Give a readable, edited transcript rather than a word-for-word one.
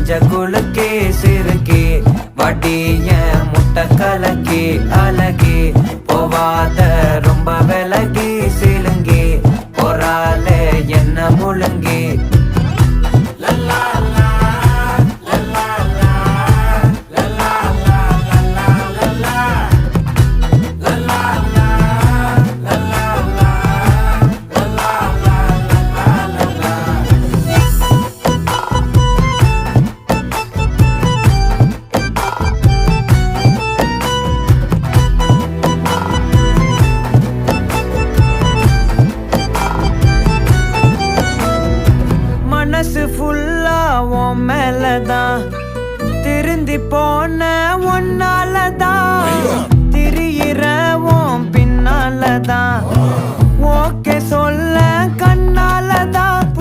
நெஞ்ச குலுக்கே சிறுக்கே வடிய முட்டை கலக்கி அழகி போவாத ரொம்ப விலகி சிலுங்கி போறாலே என்ன முழுங்கி மனசு ஃபுல்லா உன் மேலதான் திருந்தி போன ஒன்னாலதான் திரியிற உன் பின்னாலதான் ஓகே சொல்ல கண்ணால